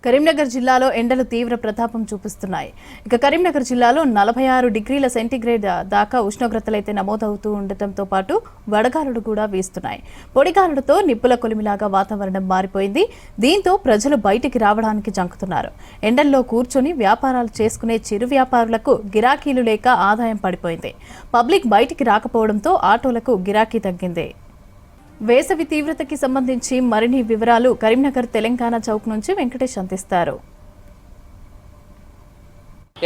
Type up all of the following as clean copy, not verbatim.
కరీంనగర్ జిల్లాలో ఎండలు తీవ్ర ప్రతాపం చూపిస్తున్నాయి. ఇక కరీంనగర్ జిల్లాలో 46 డిగ్రీల సెంటీగ్రేడ్ దాకా ఉష్ణోగ్రతలైతే నమోదవుతూ ఉండటంతో పాటు వడగాలులు కూడా వీస్తున్నాయి. పొడిగాలులతో నిప్పుల కొలిమిలాగా వాతావరణం మారిపోయింది. దీంతో ప్రజలు బయటికి రావడానికి జంకుతున్నారు. ఎండల్లో కూర్చొని వ్యాపారాలు చేసుకునే చిరు వ్యాపారులకు గిరాకీలు లేక ఆదాయం పడిపోయింది. పబ్లిక్ బయటికి రాకపోవడంతో ఆటోలకు గిరాకీ తగ్గింది. వేసవి తీవ్రతకి సంబంధించి మరిన్ని వివరాలు కరీంనగర్ తెలంగాణ చౌక్ నుంచి వెంకటేష్ అందిస్తారు.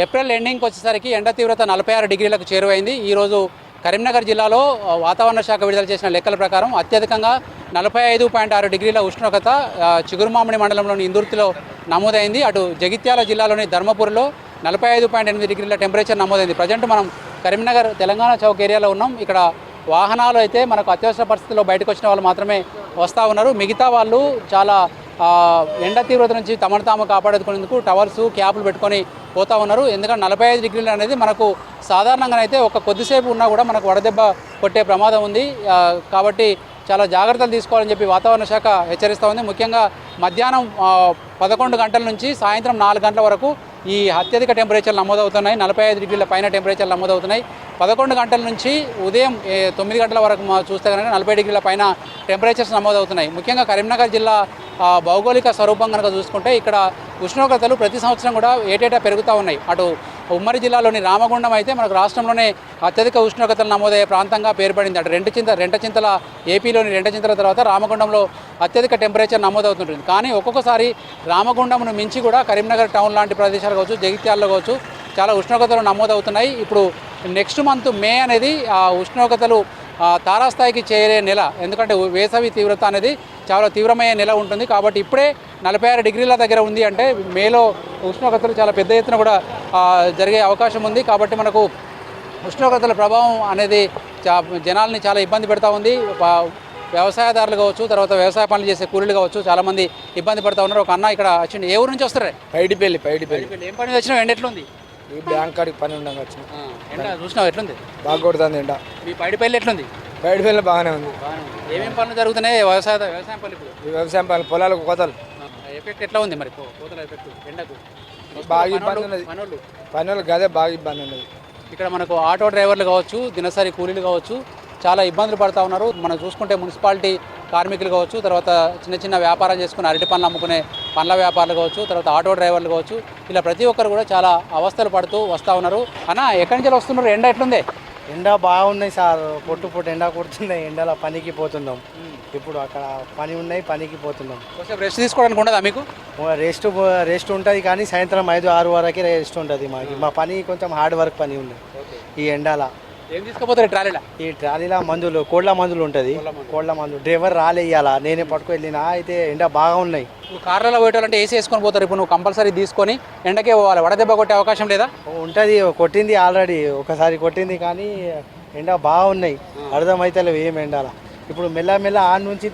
ఏప్రిల్ ఎండింగ్కి వచ్చేసరికి ఎండ తీవ్రత 46 డిగ్రీలకు చేరువైంది. ఈరోజు కరీంనగర్ జిల్లాలో వాతావరణ శాఖ విడుదల చేసిన లెక్కల ప్రకారం అత్యధికంగా 45.6 డిగ్రీల ఉష్ణోగ్రత చిగురుమామిడి మండలంలోని ఇందుర్తిలో నమోదైంది. అటు జగిత్యాల జిల్లాలోని ధర్మపురిలో 45.8 డిగ్రీల టెంపరేచర్ నమోదైంది. ప్రజెంట్ మనం కరీంనగర్ తెలంగాణ చౌక్ ఏరియాలో ఉన్నాం. ఇక్కడ వాహనాలు అయితే మనకు అత్యవసర పరిస్థితుల్లో బయటకు వచ్చిన వాళ్ళు మాత్రమే వస్తూ ఉన్నారు. మిగతా వాళ్ళు చాలా ఎండ తీవ్రత నుంచి తమను తాము కాపాడుకునేందుకు టవర్స్ క్యాప్లు పెట్టుకొని పోతూ ఉన్నారు. ఎందుకంటే 45 డిగ్రీలు అనేది మనకు సాధారణంగానైతే ఒక కొద్దిసేపు ఉన్నా కూడా మనకు వడదెబ్బ కొట్టే ప్రమాదం ఉంది. కాబట్టి చాలా జాగ్రత్తలు తీసుకోవాలని చెప్పి వాతావరణ శాఖ హెచ్చరిస్తూ ఉంది. ముఖ్యంగా మధ్యాహ్నం 11 గంటల నుంచి సాయంత్రం 4 గంటల వరకు ఈ అత్యధిక టెంపరేచర్లు నమోదవుతున్నాయి. 45 డిగ్రీల పైన టెంపరేచర్లు నమోదవుతున్నాయి. 11 గంటల నుంచి ఉదయం 9 గంటల వరకు చూస్తే కనుక 40 డిగ్రీల పైన టెంపరేచర్స్ నమోదవుతున్నాయి. ముఖ్యంగా కరీంనగర్ జిల్లా భౌగోళిక స్వరూపం కనుక చూసుకుంటే ఇక్కడ ఉష్ణోగ్రతలు ప్రతి సంవత్సరం కూడా ఏటేటా పెరుగుతూ ఉన్నాయి. అటు ఉమ్మడి జిల్లాలోని రామగుండం అయితే మనకు రాష్ట్రంలోనే అత్యధిక ఉష్ణోగ్రతలు నమోదయ్యే ప్రాంతంగా పేరుపడింది. అటు రెంటచింతల ఏపీలోని రెంటచింతల తర్వాత రామగుండంలో అత్యధిక టెంపరేచర్ నమోదవుతుంటుంది. కానీ ఒక్కొక్కసారి రామగుండంను మించి కూడా కరీంనగర్ టౌన్ లాంటి ప్రదేశాలు కావచ్చు, జగిత్యాలలో కావచ్చు చాలా ఉష్ణోగ్రతలు నమోదవుతున్నాయి. ఇప్పుడు నెక్స్ట్ మంత్ మే అనేది ఉష్ణోగ్రతలు తారాస్థాయికి చేరే నెల. ఎందుకంటే వేసవి తీవ్రత అనేది చాలా తీవ్రమయ్యే నెల ఉంటుంది. కాబట్టి ఇప్పుడే 46 డిగ్రీల దగ్గర ఉంది అంటే మేలో ఉష్ణోగ్రతలు చాలా పెద్ద ఎత్తున కూడా జరిగే అవకాశం ఉంది. కాబట్టి మనకు ఉష్ణోగ్రతల ప్రభావం అనేది జనాల్ని చాలా ఇబ్బంది పెడతా ఉంది. వ్యవసాయదారులు కావచ్చు, తర్వాత వ్యవసాయ పనులు చేసే కూలీలు కావచ్చు, చాలామంది ఇబ్బంది పడుతూ ఉన్నారు. ఒక అన్న ఇక్కడ వచ్చింది. ఏ ఊరు నుంచి వస్తారే? పైడిపల్లి. ఏం పని వచ్చినావు? ఎండ ఎట్లుంది? ఈ బ్యాంక్ కాడికి పని ఉండగా వచ్చిన ఎండ చూసినావు ఎట్లుంది? బాగా కొడుతుంది ఎండ. మీ పైడిపల్లి ఎట్లుంది? పైడిపల్లి బాగానే ఉంది. ఏమేమి పనులు జరుగుతున్నాయి? వ్యవసాయం పనులు ఇప్పుడు ఈ వ్యవసాయం పనులు పొలాలకు కోతలు ఎఫెక్ట్ ఎట్లా ఉంది మరి? కోతల ఎఫెక్ట్ ఎండకు బాగా ఇబ్బంది ఉన్నది. పనులు గదే బాగా ఇబ్బంది ఉన్నది. ఇక్కడ మనకు ఆటో డ్రైవర్లు కావచ్చు, దినసరి కూలీలు కావచ్చు చాలా ఇబ్బందులు పడుతూ ఉన్నారు. మనం చూసుకుంటే మున్సిపాలిటీ కార్మికులు కావచ్చు, తర్వాత చిన్న చిన్న వ్యాపారం చేసుకుని అరటి పండ్లు అమ్ముకునే పండ్ల వ్యాపారులు కావచ్చు, తర్వాత ఆటో డ్రైవర్లు కావచ్చు, ఇలా ప్రతి ఒక్కరు కూడా చాలా అవస్థలు పడుతూ వస్తూ ఉన్నారు. అన్న ఎక్కడి నుంచి వస్తున్నారు? ఎండ ఎట్లుంది? ఎండ బాగున్నాయి సార్. పొట్టు ఎండ కొడుతున్నాయి. ఎండలో పనికి పోతున్నాం. ఇప్పుడు అక్కడ పని ఉన్నాయి, పనికి పోతున్నాం. కొంచెం రెస్ట్ తీసుకోవడానికి ఉండదా మీకు? రెస్ట్ ఉంటుంది కానీ సాయంత్రం 5-6 వరకే రెస్ట్ ఉంటుంది మాకు. మా పని కొంచెం హార్డ్ వర్క్ పని ఉంది. ఈ ఎండల ఏం తీసుకుపోతారు ట్రాలీలో? ఈ ట్రాలీలో మందులు, కోళ్ళ మందులు ఉంటుంది. కోళ్ళ మందులు డ్రైవర్ రాలేయాలా, నేనే పట్టుకు వెళ్ళినా. అయితే ఎండ బాగా ఉన్నాయి. కార్లలో పోయేటోళ్ళంటే ఏసీ వేసుకొని పోతారు. ఇప్పుడు నువ్వు కంపల్సరీ తీసుకొని ఎండకే పోవాలి. వడదెబ్బ కొట్టే అవకాశం లేదా? ఉంటుంది. కొట్టింది ఆల్రెడీ ఒకసారి కొట్టింది కానీ ఎండ బాగున్నాయి. అర్థమైతలేవు ఏం ఎండాల. ఇప్పుడు మెల్ల ఆడ నుంచి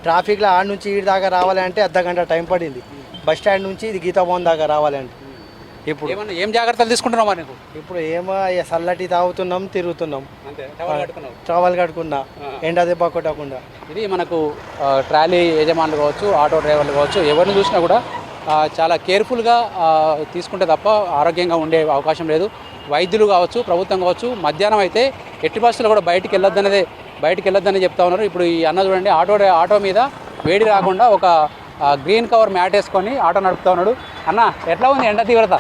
ట్రాఫిక్లో ఆడ నుంచి ఈడి దాకా రావాలంటే అర్ధగంట టైం పడింది. బస్ స్టాండ్ నుంచి ఇది గీతా భవన్ దాకా రావాలంటే. ఇప్పుడు ఏం జాగ్రత్తలు తీసుకుంటున్నావు మరి? ఇప్పుడు ఏమో చల్లటి తాగుతున్నాం, తిరుగుతున్నాం. టవల్ కట్టుకున్నా ఎండ దెబ్బ కొట్టకుండా. ఇది మనకు ట్రాలీ యజమానులు కావచ్చు, ఆటో డ్రైవర్లు కావచ్చు, ఎవరిని చూసినా కూడా చాలా కేర్ఫుల్గా తీసుకుంటే తప్ప ఆరోగ్యంగా ఉండే అవకాశం లేదు. వైద్యులు కావచ్చు, ప్రభుత్వం కావచ్చు, మధ్యాహ్నం అయితే ఎట్టి బస్సులు కూడా బయటికి వెళ్ళొద్దని చెప్తా ఉన్నారు. ఇప్పుడు ఈ అన్న చూడండి, ఆటో మీద వేడి రాకుండా ఒక గ్రీన్ కవర్ మ్యాట్ వేసుకొని ఆటో నడుపుతా ఉన్నాడు. అన్న ఎట్లా ఉంది ఎండ తీవ్రత?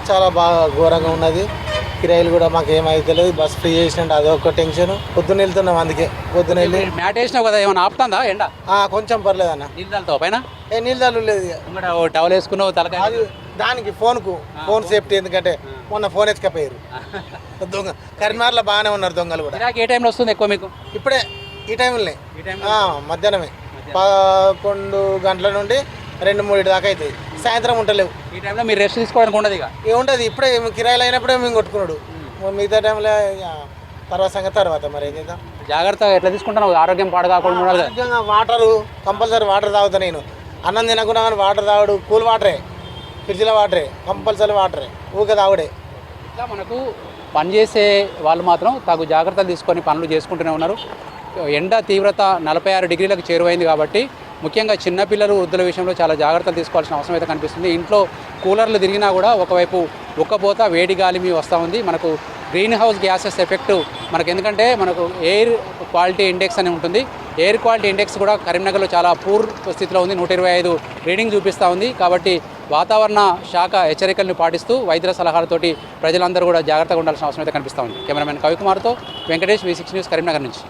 చాలా బాగా ఘోరంగా ఉన్నది. కిరాయిలు కూడా మాకు ఏమైతే లేదు. బస్ ఫ్రీ చేసినట్టు అదొక టెన్షన్. పొద్దున్న వెళ్తున్నాం, అందుకే పొద్దున్న వెళ్ళి మ్యాట్ వేసినావు కదా, ఏమైనా ఆపుతుందా ఎండ? కొంచెం పర్లేదు అన్న. నీళ్ళతో పైన నీళ్ళు లేదు. టవల్ వేసుకున్నావు తలకాయ? దానికి ఫోన్ సేఫ్టీ. ఎందుకంటే మొన్న ఫోన్ ఎత్తుకపోయారు దొంగ. కరీంనగర్లో బాగానే ఉన్నారు దొంగలు కూడా. ఏ టైంలో వస్తుంది ఎక్కువ మీకు? ఇప్పుడే ఈ టైంలోనే మధ్యాహ్నమే 11 గంటల నుండి 2-3 దాకా అవుతుంది. సాయంత్రం ఉంటలేవు. ఈ టైంలో మీరు రెస్ట్ తీసుకోవడానికి ఉండదు? ఇక ఏముంటుంది, ఇప్పుడే కిరాయిలు అయినప్పుడే మేము కొట్టుకున్నాడు. మిగతా టైంలో తర్వాత మరి ఏం చేద్దాం. జాగ్రత్త ఎట్లా తీసుకుంటాను? ఆరోగ్యం పాడు కాకుండా ఆరోగ్యంగా వాటరు కంపల్సరీ వాటర్ తాగుతా. నేను అన్నం తినకుండా కానీ వాటర్ తాగుడు. కూల్ వాటరే, ఫ్రిడ్జ్లో వాటరే, కంపల్సరీ వాటరే, ఊరికే తాగుడే. ఇట్లా మనకు పనిచేసే వాళ్ళు మాత్రం తగు జాగ్రత్తలు తీసుకొని పనులు చేసుకుంటూనే ఉన్నారు. ఎండ తీవ్రత 46 డిగ్రీలకు చేరువైంది కాబట్టి ముఖ్యంగా చిన్నపిల్లలు వృద్ధుల విషయంలో చాలా జాగ్రత్తలు తీసుకోవాల్సిన అవసరం అయితే కనిపిస్తుంది. ఇంట్లో కూలర్లు తిరిగినా కూడా ఒకవైపు ఉక్కపోత వేడి గాలి మీ వస్తూ ఉంది. మనకు గ్రీన్ హౌస్ గ్యాసెస్ ఎఫెక్ట్ మనకు ఎందుకంటే మనకు ఎయిర్ క్వాలిటీ ఇండెక్స్ అని ఉంటుంది. ఎయిర్ క్వాలిటీ ఇండెక్స్ కూడా కరీంనగర్లో చాలా పూర్ స్థితిలో ఉంది. 125 రీడింగ్ చూపిస్తూ ఉంది. కాబట్టి వాతావరణ శాఖ హెచ్చరికలను పాటిస్తూ వైద్యుల సలహాలతోటి ప్రజలందరూ కూడా జాగ్రత్తగా ఉండాల్సిన అవసరం అయితే కనిపిస్తూ ఉంది. కెమెరామెన్ కవికుమార్తో వెంకటేష్, V6 న్యూస్, కరీంనగర్ నుంచి.